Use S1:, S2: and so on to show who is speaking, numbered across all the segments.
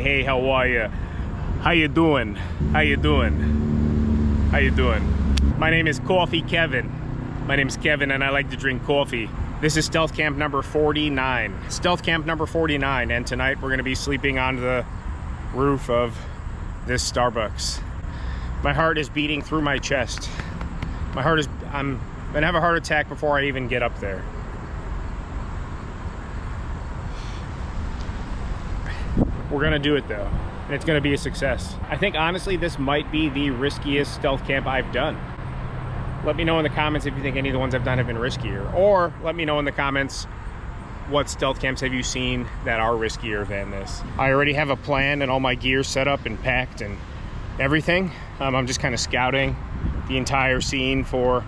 S1: Hey, how are you? How you doing? How you doing? How you doing? My name is Coffee Kevin. My name is Kevin and I like to drink coffee. This is stealth camp number 49. Stealth camp number 49, and tonight we're gonna be sleeping on the roof of this Starbucks. My heart is beating through my chest. I'm gonna have a heart attack before I even get up there. We're gonna do it though, and it's gonna be a success. I think honestly this might be the riskiest stealth camp I've done. Let me know in the comments if you think any of the ones I've done have been riskier, or let me know in the comments what stealth camps have you seen that are riskier than this. I already have a plan and all my gear set up and packed and everything. I'm just kind of scouting the entire scene for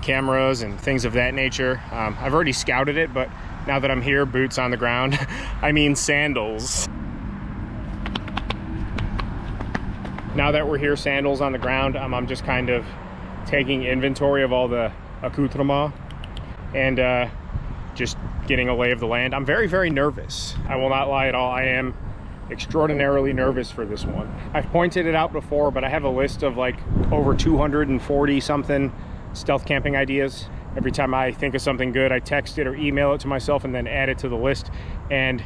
S1: cameras and things of that nature. I've already scouted it, but now that I'm here, boots on the ground, I mean sandals. Now that we're here, sandals on the ground, I'm just kind of taking inventory of all the accoutrements and just getting a lay of the land. I'm very, very nervous. I will not lie at all. I am extraordinarily nervous for this one. I've pointed it out before, but I have a list of like over 240 something stealth camping ideas. Every time I think of something good, I text it or email it to myself and then add it to the list. And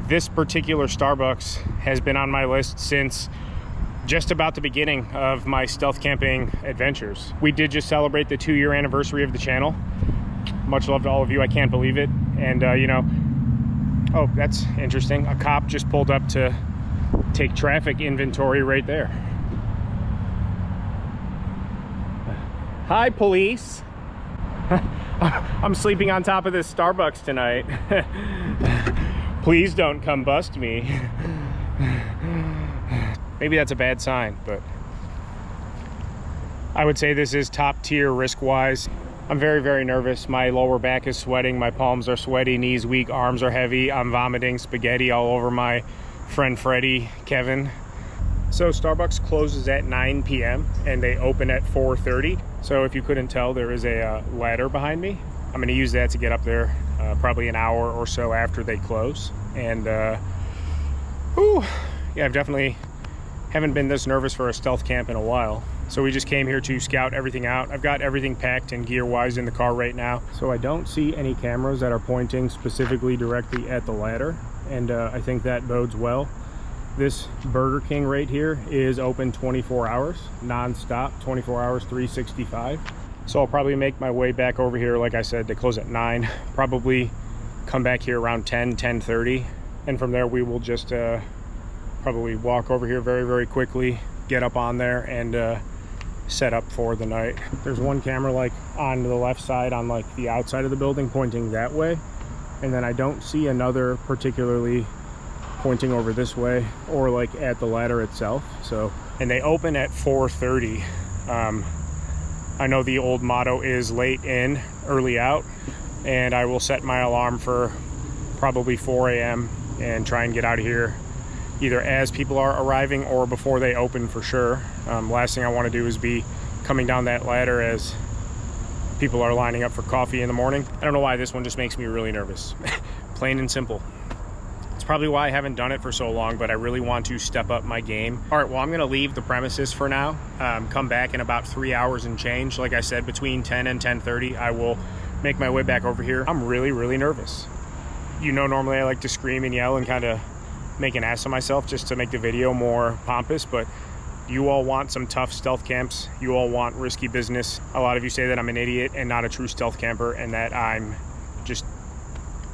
S1: this particular Starbucks has been on my list since just about the beginning of my stealth camping adventures. We did just celebrate the 2-year anniversary of the channel. Much love to all of you. I can't believe it. And you know, oh, that's interesting. A cop just pulled up to take traffic inventory right there. Hi, police. I'm sleeping on top of this Starbucks tonight. Please don't come bust me. Maybe that's a bad sign, but I would say this is top tier risk-wise. I'm very, very nervous. My lower back is sweating. My palms are sweaty, knees weak, arms are heavy. I'm vomiting spaghetti all over my friend Freddie, Kevin. So Starbucks closes at 9 p.m. and they open at 4:30. So if you couldn't tell, there is a ladder behind me. I'm gonna use that to get up there probably an hour or so after they close. And ooh, yeah, I've definitely haven't been this nervous for a stealth camp in a while. So we just came here to scout everything out. I've got everything packed and gear-wise in the car right now. So I don't see any cameras that are pointing specifically directly at the ladder. And I think that bodes well. This Burger King right here is open 24 hours, non-stop, 24 hours, 365. So I'll probably make my way back over here. Like I said, they close at 9. Probably come back here around 10:30. And from there, we will just probably walk over here very, very quickly, get up on there and set up for the night. There's one camera like on the left side on like the outside of the building pointing that way. And then I don't see another particularly pointing over this way or like at the ladder itself. So, and they open at 4:30. I know the old motto is late in, early out, and I will set my alarm for probably 4 a.m. and try and get out of here either as people are arriving or before they open for sure. Last thing I want to do is be coming down that ladder as people are lining up for coffee in the morning. I don't know why this one just makes me really nervous. Plain and simple. It's probably why I haven't done it for so long, but I really want to step up my game. All right, well, I'm gonna leave the premises for now. Come back in about 3 hours and change. Like I said, between 10 and 10:30, I will make my way back over here. I'm really, really nervous. You know, normally I like to scream and yell and kind of make an ass of myself just to make the video more pompous, but you all want some tough stealth camps. You all want risky business. A lot of you say that I'm an idiot and not a true stealth camper and that I'm just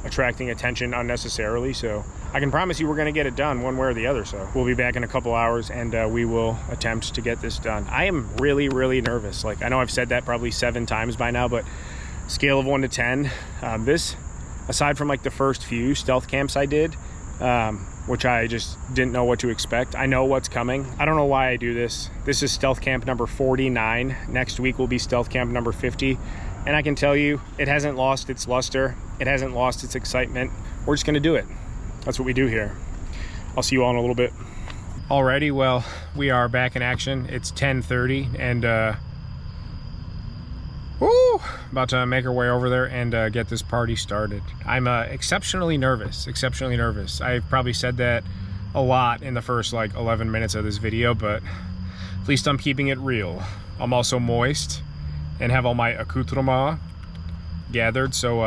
S1: attracting attention unnecessarily. So I can promise you we're gonna get it done one way or the other. So we'll be back in a couple hours and we will attempt to get this done. I am really, really nervous. Like, I know I've said that probably 7 times by now, but scale of 1 to 10, this, aside from like the first few stealth camps I did, which I just didn't know what to expect. I know what's coming. I don't know why I do this. This is stealth camp number 49. Next week will be stealth camp number 50. And I can tell you, it hasn't lost its luster. It hasn't lost its excitement. We're just gonna do it. That's what we do here. I'll see you all in a little bit. Alrighty, well, we are back in action. It's 10:30 and about to make our way over there and get this party started. I'm exceptionally nervous, I've probably said that a lot in the first like 11 minutes of this video, but at least I'm keeping it real. I'm also moist and have all my accoutrements gathered, so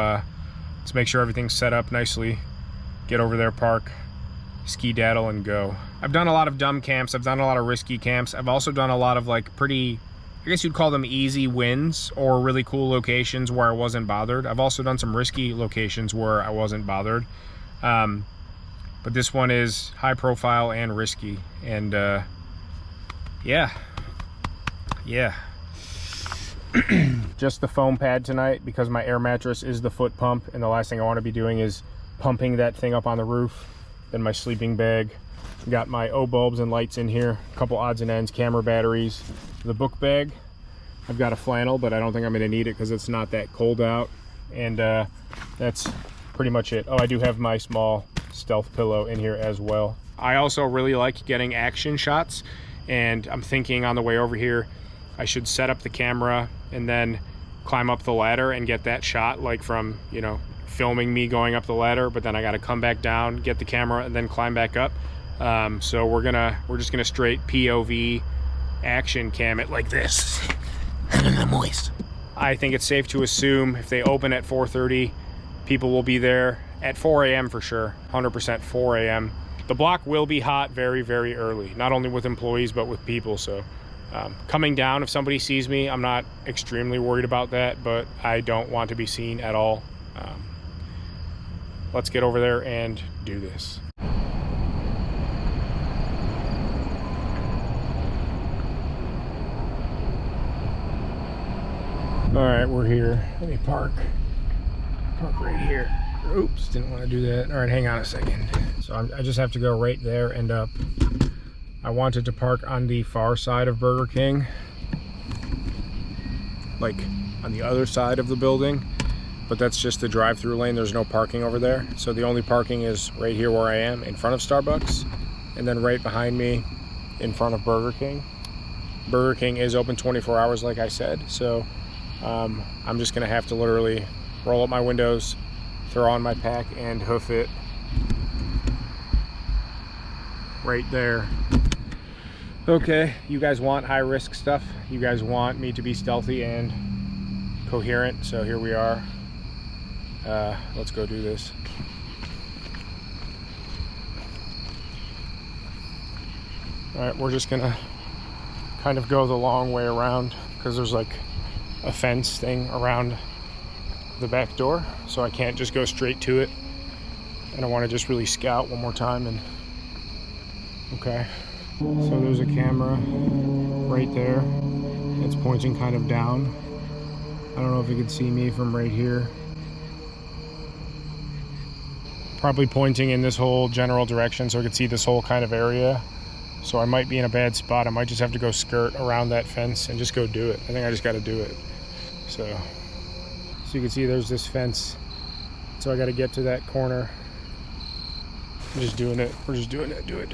S1: let's make sure everything's set up nicely. Get over there, park, ski-daddle, and go. I've done a lot of dumb camps. I've done a lot of risky camps. I've also done a lot of like pretty, I guess you'd call them easy wins, or really cool locations where I wasn't bothered. I've also done some risky locations where I wasn't bothered. But this one is high profile and risky. And yeah. Just the foam pad tonight because my air mattress is the foot pump, and the last thing I want to be doing is pumping that thing up on the roof. Then my sleeping bag. Got my O bulbs and lights in here, a couple odds and ends, camera batteries, the book bag. I've got a flannel, but I don't think I'm going to need it because it's not that cold out. And that's pretty much it. Oh, I do have my small stealth pillow in here as well. I also really like getting action shots, and I'm thinking on the way over here I should set up the camera and then climb up the ladder and get that shot, like from, you know, filming me going up the ladder, but then I got to come back down, get the camera, and then climb back up. So we're just gonna straight POV action cam it like this. Moist. I think it's safe to assume if they open at 4:30, people will be there at 4 a.m. for sure, 100% 4 a.m. The block will be hot very, very early, not only with employees, but with people. So coming down, if somebody sees me, I'm not extremely worried about that, but I don't want to be seen at all. Let's get over there and do this. All right, we're here. Let me park right here. Oops, didn't want to do that. All right, hang on a second. So I just have to go right there and up. I wanted to park on the far side of Burger King, like on the other side of the building, but that's just the drive-through lane. There's no parking over there. So the only parking is right here where I am in front of Starbucks, and then right behind me in front of Burger King. Burger King is open 24 hours, like I said, so I'm just gonna have to literally roll up my windows, throw on my pack, and hoof it right there. Okay, you guys want high risk stuff. You guys want me to be stealthy and coherent, so here we are. Let's go do this. All right, we're just gonna kind of go the long way around because there's like a fence thing around the back door, so I can't just go straight to it, and I want to just really scout one more time. And okay, so there's a camera right there. It's pointing kind of down. I don't know if you can see me from right here. Probably pointing in this whole general direction so I can see this whole kind of area. So I might be in a bad spot. I might just have to go skirt around that fence and just go do it. I think I just got to do it. So you can see there's this fence. So I got to get to that corner. I'm just doing it. We're just doing it. Do it.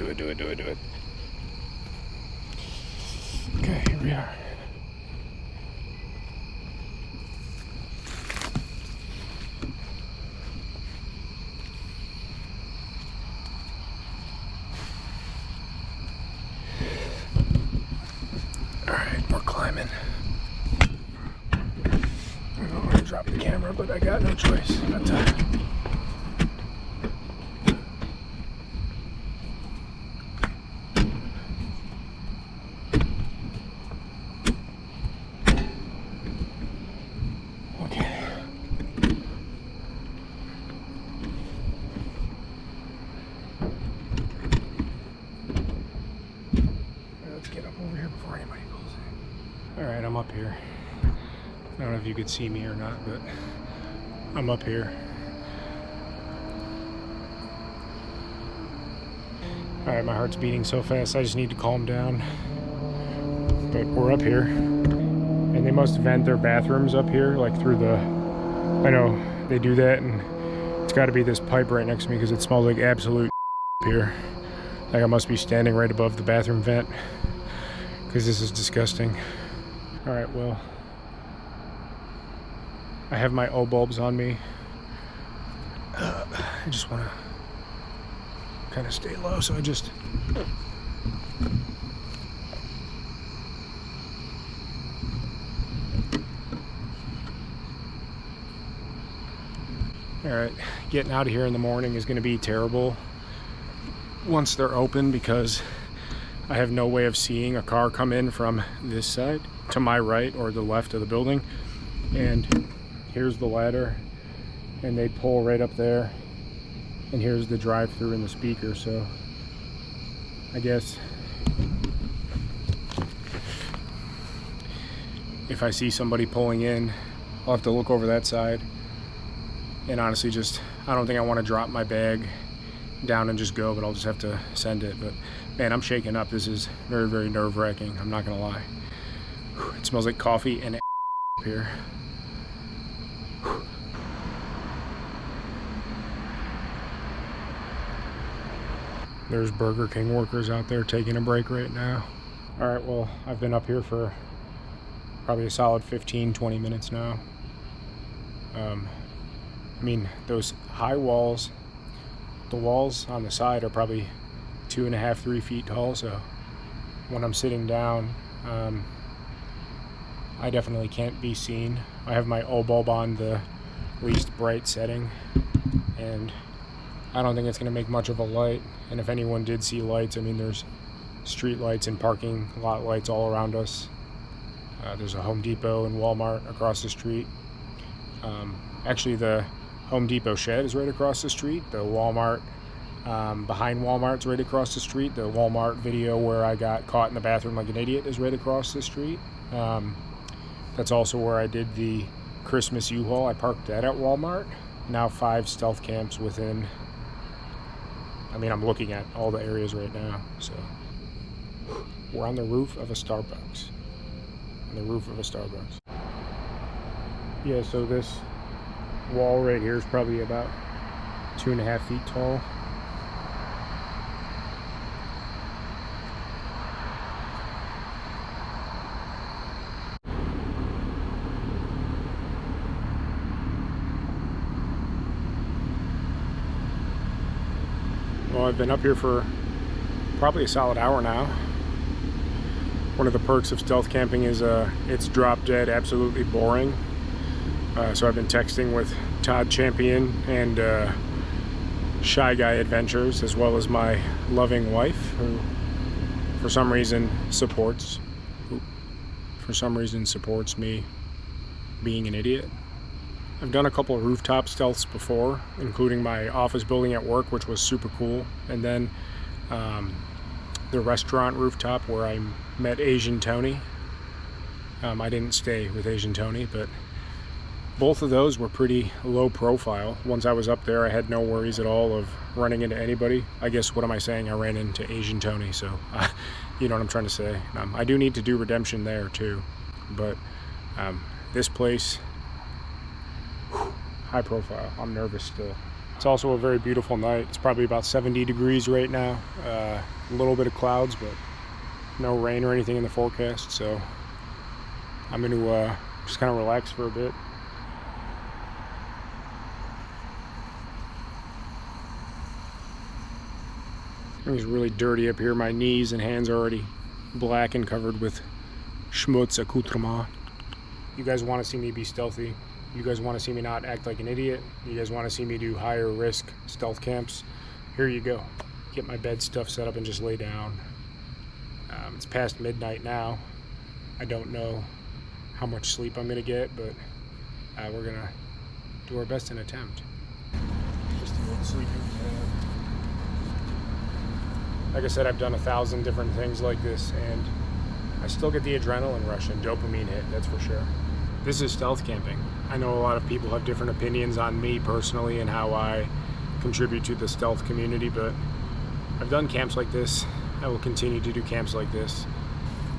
S1: Okay, here we are. Climbing. I'm gonna drop the camera, but I got no choice. Got time. Okay. Let's get up over here before anybody goes in. All right, I'm up here. I don't know if you could see me or not, but I'm up here. All right, my heart's beating so fast, I just need to calm down. But we're up here. And they must vent their bathrooms up here, like through the, I know they do that, and it's gotta be this pipe right next to me because it smells like absolute here. Like I must be standing right above the bathroom vent because this is disgusting. All right, well, I have my O bulbs on me. I just want to kind of stay low, so I just all right, getting out of here in the morning is going to be terrible once they're open, because I have no way of seeing a car come in from this side to my right or the left of the building. And here's the ladder, and they pull right up there, and here's the drive-through and the speaker. So I guess if I see somebody pulling in, I'll have to look over that side. And honestly, I don't think I want to drop my bag down and just go, but I'll just have to send it. But man, I'm shaking up. This is very, very nerve-wracking. I'm not gonna lie. It smells like coffee and up here. There's Burger King workers out there taking a break right now. All right, well, I've been up here for probably a solid 15-20 minutes now. I mean, those high walls, the walls on the side are probably 2.5, 3 feet tall, so when I'm sitting down, I definitely can't be seen. I have my O-bulb on the least bright setting, and I don't think it's going to make much of a light. And if anyone did see lights, I mean, there's street lights and parking lot lights all around us. There's a Home Depot and Walmart across the street. Actually, the Home Depot shed is right across the street. The Walmart behind Walmart's right across the street. The Walmart video where I got caught in the bathroom like an idiot is right across the street. That's also where I did the Christmas U-Haul. I parked that at Walmart. Now 5 stealth camps within. I mean, I'm looking at all the areas right now. So we're on the roof of a Starbucks. On the roof of a Starbucks. Yeah, so this wall right here is probably about 2.5 feet tall. Well, I've been up here for probably a solid hour now. One of the perks of stealth camping is it's drop dead absolutely boring. So I've been texting with Todd Champion and Shy Guy Adventures, as well as my loving wife, who for some reason supports me being an idiot. I've done a couple of rooftop stealths before, including my office building at work, which was super cool, and then the restaurant rooftop where I met Asian Tony. I didn't stay with Asian Tony, but both of those were pretty low profile. Once I was up there, I had no worries at all of running into anybody. I guess, what am I saying? I ran into Asian Tony, so you know what I'm trying to say. I do need to do redemption there too, but this place, high profile. I'm nervous still. It's also a very beautiful night. It's probably about 70 degrees right now. A little bit of clouds, but no rain or anything in the forecast, so I'm going to just kind of relax for a bit. It's really dirty up here. My knees and hands are already black and covered with schmutz accoutrement. You guys want to see me be stealthy. You guys want to see me not act like an idiot. You guys want to see me do higher risk stealth camps. Here you go. Get my bed stuff set up and just lay down. It's past midnight now. I don't know how much sleep I'm going to get, but we're going to do our best and attempt. Just a little sleeping pad. Like I said, I've done 1,000 different things like this, and I still get the adrenaline rush and dopamine hit, that's for sure. This is stealth camping. I know a lot of people have different opinions on me personally and how I contribute to the stealth community, but I've done camps like this. I will continue to do camps like this.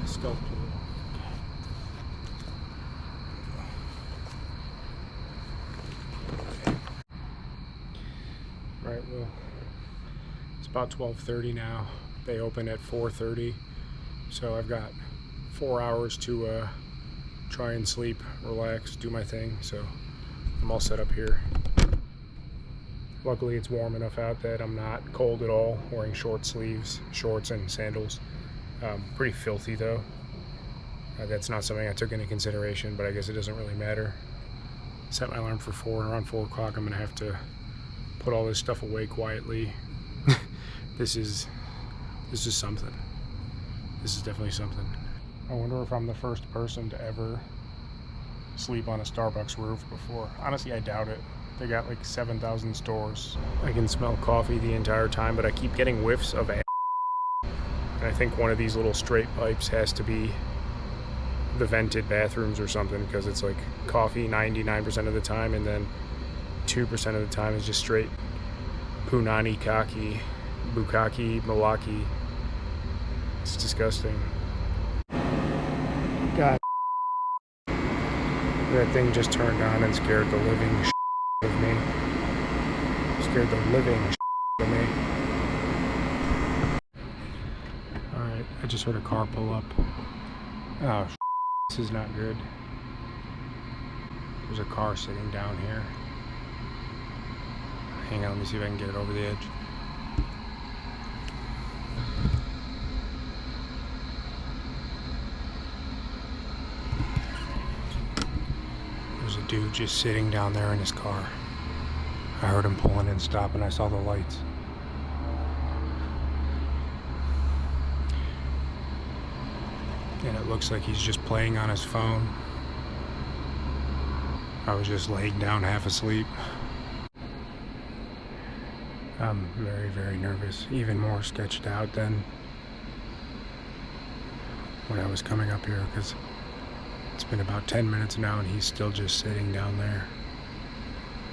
S1: Stealth pool. Right, well, it's about 12:30 now. They open at 4:30, so I've got 4 hours to try and sleep, relax, do my thing. So I'm all set up here. Luckily it's warm enough out that I'm not cold at all, wearing short sleeves, shorts and sandals. Pretty filthy though. That's not something I took into consideration, but I guess it doesn't really matter. Set my alarm for 4, and around 4 o'clock I'm gonna have to put all this stuff away quietly. This is something. This is definitely something. I wonder if I'm the first person to ever sleep on a Starbucks roof before. Honestly, I doubt it. They got like 7,000 stores. I can smell coffee the entire time, but I keep getting whiffs of air. And I think one of these little straight pipes has to be the vented bathrooms or something, because it's like coffee 99% of the time, and then 2% of the time is just straight punani kaki, bukaki, malaki. It's disgusting. God. That thing just turned on and scared the living shit of me. Scared the living shit of me. Alright, I just heard a car pull up. Oh, shit. This is not good. There's a car sitting down here. Hang on, let me see if I can get it over the edge. There's a dude just sitting down there in his car. I heard him pulling and stopping. I saw the lights. And it looks like he's just playing on his phone. I was just laying down half asleep. I'm very, very nervous. Even more sketched out than when I was coming up here, because it's been about 10 minutes now and he's still just sitting down there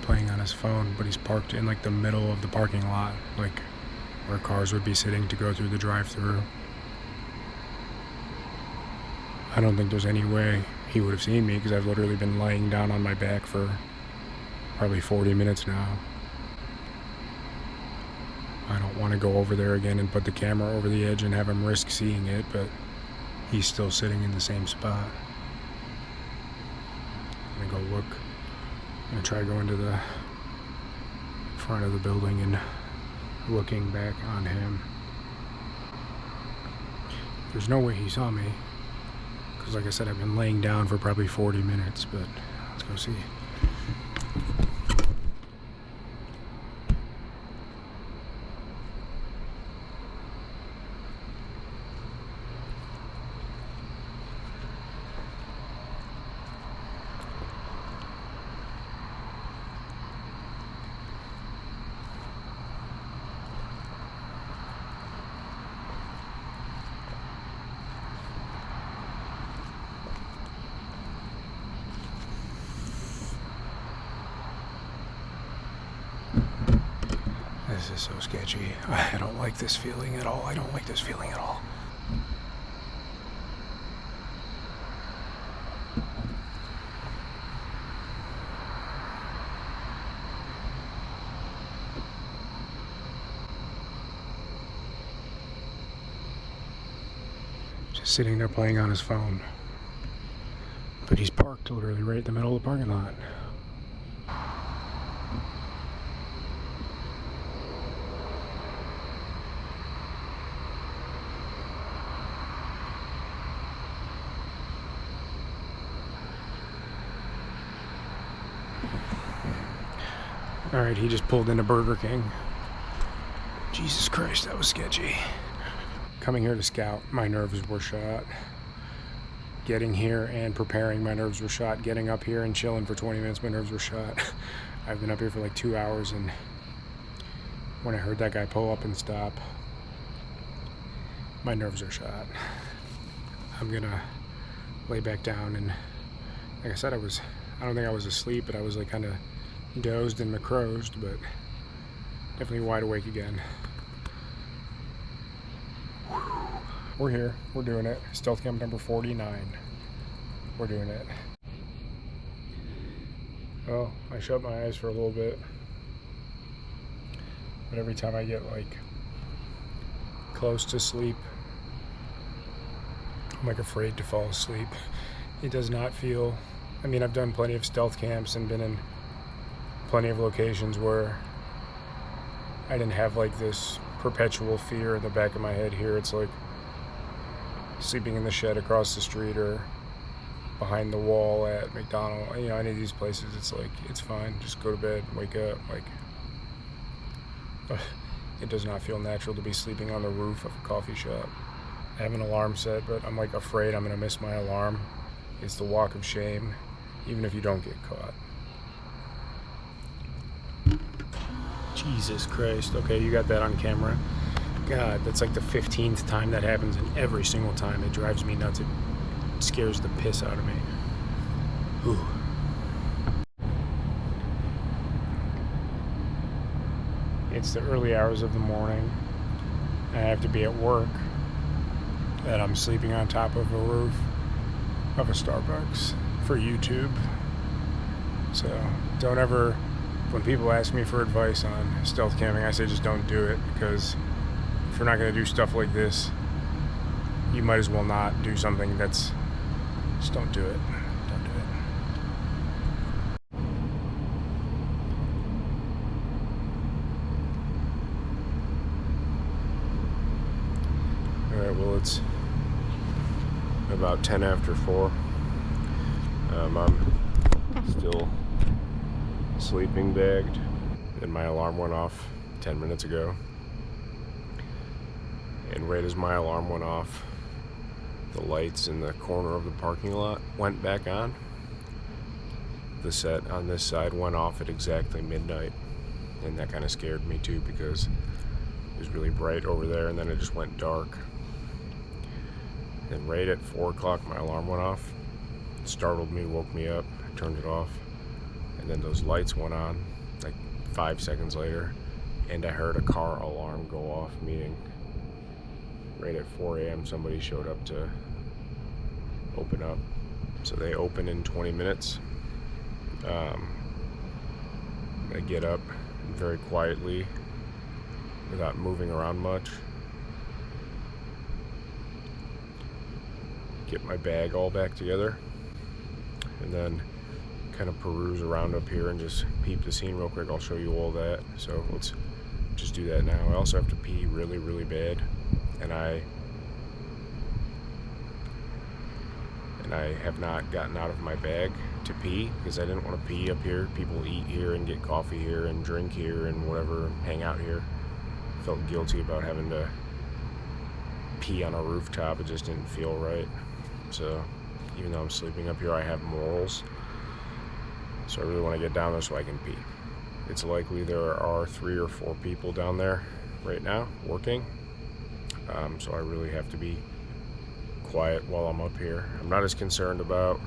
S1: playing on his phone, but he's parked in like the middle of the parking lot, like where cars would be sitting to go through the drive-through. I don't think there's any way he would have seen me, because I've literally been laying down on my back for probably 40 minutes now. I don't want to go over there again and put the camera over the edge and have him risk seeing it, but he's still sitting in the same spot. I'm gonna go look. I'm gonna try going to the front of the building and looking back on him. There's no way he saw me, because like I said, I've been laying down for probably 40 minutes, but let's go see. This is so sketchy. I don't like this feeling at all. I don't like this feeling at all. Just sitting there playing on his phone. But he's parked literally right in the middle of the parking lot. Alright, he just pulled into Burger King. Jesus Christ, that was sketchy. Coming here to scout, my nerves were shot. Getting here and preparing, my nerves were shot. Getting up here and chilling for 20 minutes, my nerves were shot. I've been up here for like 2 hours, and when I heard that guy pull up and stop, my nerves are shot. I'm gonna lay back down, and like I said, I don't think I was asleep, but I was like kind of dozed and macrosed, but definitely wide awake again. We're here, we're doing it. Stealth camp number 49. We're doing it. Well, I shut my eyes for a little bit, but every time I get like close to sleep, I'm like afraid to fall asleep. It does not feel, I mean, I've done plenty of stealth camps and been in plenty of locations where I didn't have like this perpetual fear in the back of my head here. It's like sleeping in the shed across the street or behind the wall at McDonald's, you know, any of these places. It's like, it's fine, just go to bed, wake up. Like, it does not feel natural to be sleeping on the roof of a coffee shop. I have an alarm set, but I'm like afraid I'm gonna miss my alarm. It's the walk of shame, even if you don't get caught. Jesus Christ. Okay, you got that on camera. God, that's like the 15th time that happens, and every single time it drives me nuts. It scares the piss out of me. Whew. It's the early hours of the morning. I have to be at work, and I'm sleeping on top of a roof of a Starbucks for YouTube. So don't ever, when people ask me for advice on stealth camping, I say just don't do it, because if you're not going to do stuff like this, you might as well not do something that's, just don't do it. Don't do it. Alright, well, it's about 10 after 4. I'm still sleeping bagged, and my alarm went off 10 minutes ago. And right as my alarm went off, the lights in the corner of the parking lot went back on. The set on this side went off at exactly midnight, and that kind of scared me too, because it was really bright over there, and then it just went dark. And right at 4 o'clock my alarm went off. It startled me, woke me up, I turned it off, and then those lights went on like 5 seconds later, and I heard a car alarm go off, meaning right at 4 a.m. somebody showed up to open up. So they open in 20 minutes. I get up very quietly without moving around much. Get my bag all back together, and then kind of peruse around up here and just peep the scene real quick. I'll show you all that. So let's just do that now. I also have to pee really, really bad, and I have not gotten out of my bag to pee because I didn't want to pee up here. People eat here and get coffee here and drink here and whatever, hang out here. I felt guilty about having to pee on a rooftop. It just didn't feel right. So even though I'm sleeping up here, I have morals. So I really want to get down there so I can pee. It's likely there are 3 or 4 people down there right now working. So I really have to be quiet while I'm up here. I'm not as concerned about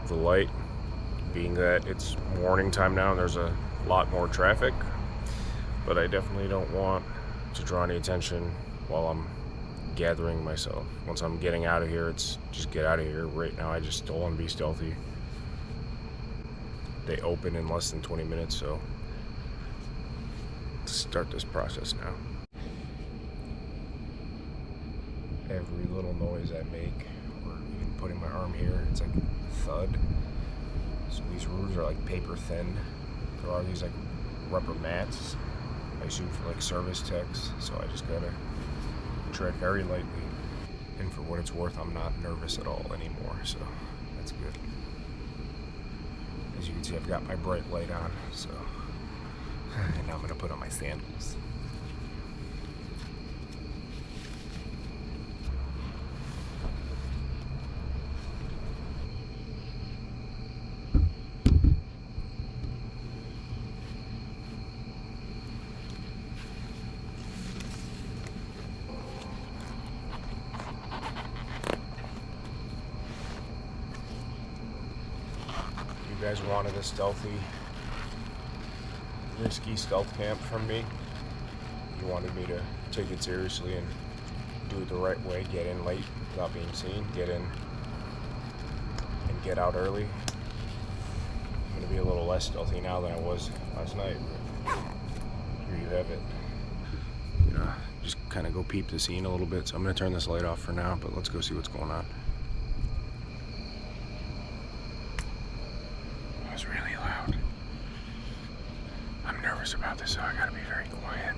S1: the light, being that it's morning time now and there's a lot more traffic, but I definitely don't want to draw any attention while I'm gathering myself. Once I'm getting out of here, it's just get out of here. Right now I just still want to be stealthy. They open in less than 20 minutes, so let's start this process now. Every little noise I make, or even putting my arm here, it's like a thud. So these roofs are like paper thin. There are these like rubber mats, I assume for like service techs, so I just gotta tread very lightly. And for what it's worth, I'm not nervous at all anymore, so that's good. As you can see, I've got my bright light on, so and now I'm gonna put on my sandals. You guys wanted a stealthy, risky stealth camp from me. You wanted me to take it seriously and do it the right way, get in late without being seen, get in and get out early. I'm gonna be a little less stealthy now than I was last night. Here you have it. You know, just kind of go peep the scene a little bit. So I'm gonna turn this light off for now, but let's go see what's going on. That was really loud. I'm nervous about this. so I gotta be very quiet.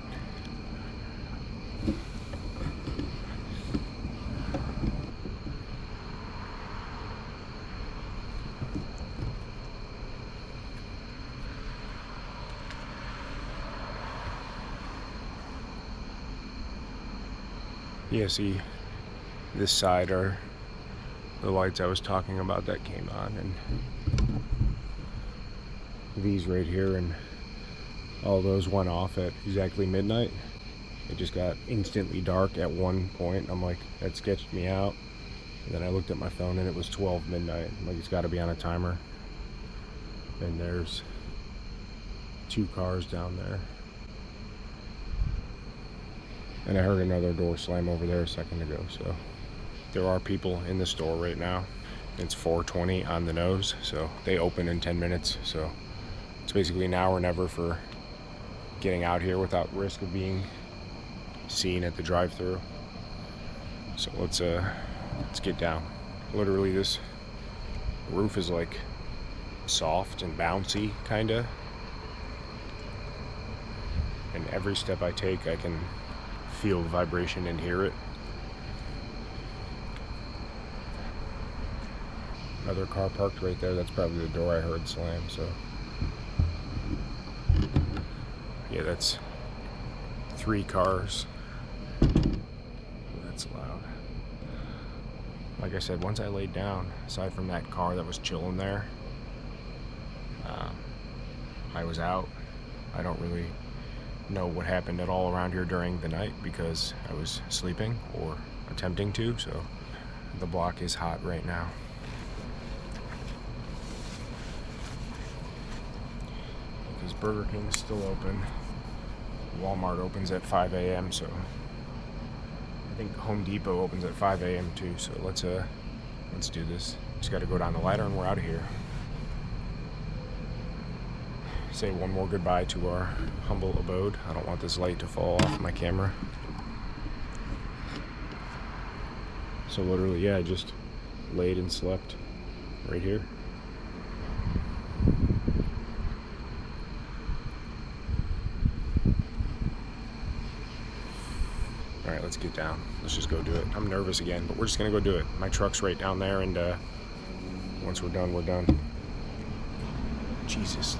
S1: Yeah, see, this side are the lights I was talking about that came on, and these right here, and all those went off at exactly midnight. It just got instantly dark at one point. I'm like, that sketched me out. And then I looked at my phone and it was 12 midnight. I'm like, it's got to be on a timer. And there's 2 cars down there. And I heard another door slam over there a second ago. So there are people in the store right now. It's 4:20 on the nose, so they open in 10 minutes. So it's basically now or never for getting out here without risk of being seen at the drive-thru. So let's get down. Literally, this roof is like soft and bouncy, kinda. And every step I take, I can feel the vibration and hear it. Another car parked right there. That's probably the door I heard slam, so. Yeah, that's 3 cars. That's loud. Like I said, once I laid down, aside from that car that was chilling there, I was out. I don't really know what happened at all around here during the night because I was sleeping or attempting to, so the block is hot right now. Because Burger King is still open. Walmart opens at 5 a.m. so I think Home Depot opens at 5 a.m. too, so let's do this. Just got to go down the ladder and we're out of here. Say one more goodbye to our humble abode. I don't want this light to fall off my camera. So literally, yeah, I just laid and slept right here. All right, let's get down. Let's just go do it. I'm nervous again, but we're just gonna go do it. My truck's right down there, and once we're done, we're done. Jesus,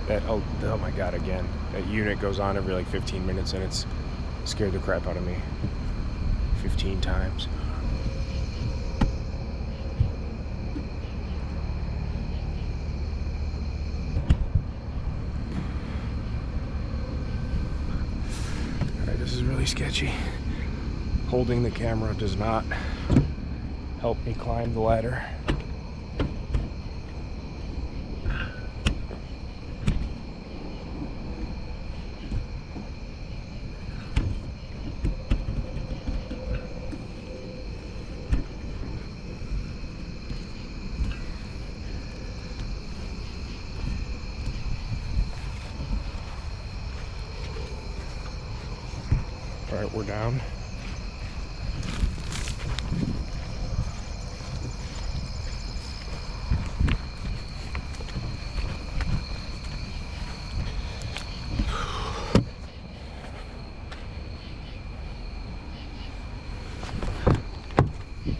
S1: oh my God, again. That unit goes on every like 15 minutes, and it's scared the crap out of me 15 times. All right, this is really sketchy. Holding the camera does not help me climb the ladder. All right, we're down.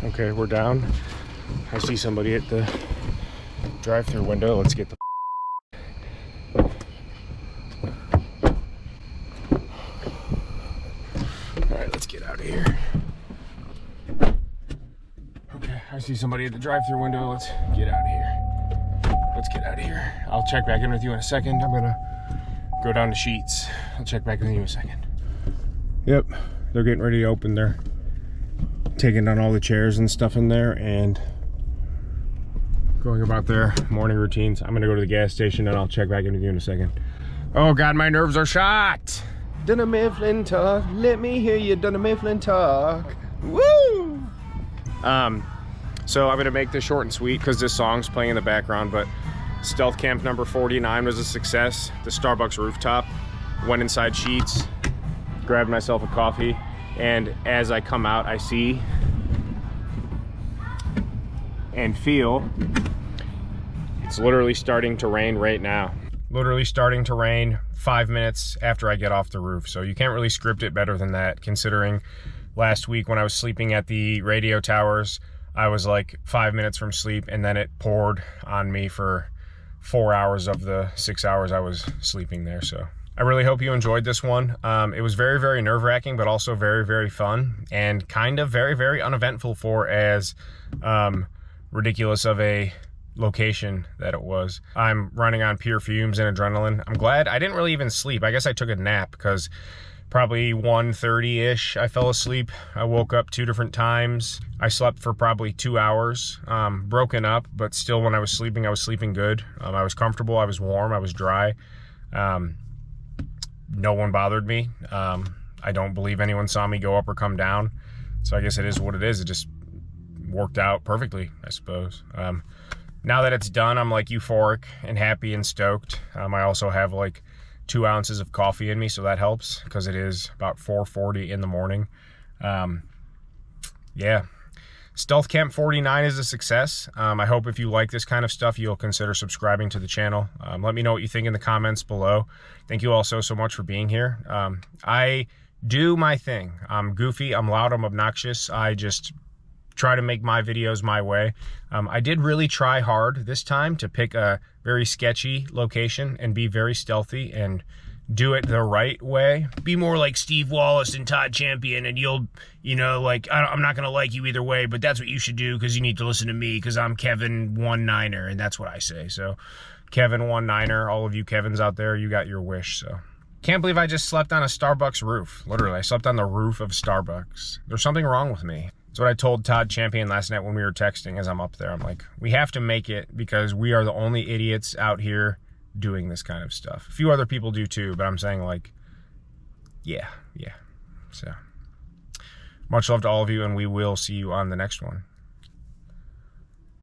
S1: Okay, we're down. I see somebody at the drive-thru window. Let's get the Alright, let's get out of here. Okay, I see somebody at the drive-thru window. Let's get out of here. Let's get out of here. I'll check back in with you in a second. I'm gonna go down to Sheets. I'll check back with you in a second. Yep, they're getting ready to open. They're taking down all the chairs and stuff in there and going about their morning routines. I'm gonna go to the gas station and I'll check back in with you in a second. Oh God, my nerves are shot. Dunder Mifflin talk, let me hear you Dunder Mifflin talk. Woo! So I'm gonna make this short and sweet because this song's playing in the background, but Stealth Camp number 49 was a success. The Starbucks rooftop. Went inside Sheets, grabbed myself a coffee, and as I come out, I see and feel it's literally starting to rain right now. Literally starting to rain. 5 minutes after I get off the roof. So you can't really script it better than that, considering last week when I was sleeping at the radio towers, I was like 5 minutes from sleep, and then it poured on me for 4 hours of the 6 hours I was sleeping there. So I really hope you enjoyed this one. It was very, very nerve-wracking, but also very, very fun, and kind of very, very uneventful for as ridiculous of a location that it was. I'm running on pure fumes and adrenaline. I'm glad I didn't really even sleep. I guess I took a nap because probably 1:30-ish I fell asleep. I woke up 2 different times. I slept for probably 2 hours, broken up, but still when I was sleeping good. I was comfortable, I was warm, I was dry. No one bothered me. I don't believe anyone saw me go up or come down. So I guess it is what it is. It just worked out perfectly, I suppose. Now that it's done, I'm like euphoric and happy and stoked. I also have like 2 ounces of coffee in me, so that helps because it is about 4:40 in the morning. Yeah, Stealth Camp 49 is a success. I hope if you like this kind of stuff, you'll consider subscribing to the channel. Let me know what you think in the comments below. Thank you all so much for being here. I do my thing. I'm goofy, I'm loud, I'm obnoxious. I just try to make my videos my way. I did really try hard this time to pick a very sketchy location and be very stealthy and do it the right way. Be more like Steve Wallace and Todd Champion, and you'll, you know, like, I'm not gonna like you either way, but that's what you should do because you need to listen to me because I'm Kevin 19er, and that's what I say. So Kevin 19er, all of you Kevins out there, you got your wish. So can't believe I just slept on a Starbucks roof. Literally, I slept on the roof of Starbucks. There's something wrong with me. That's what I told Todd Champion last night when we were texting as I'm up there. I'm like, we have to make it because we are the only idiots out here doing this kind of stuff. A few other people do too, but I'm saying like, yeah. So much love to all of you, and we will see you on the next one.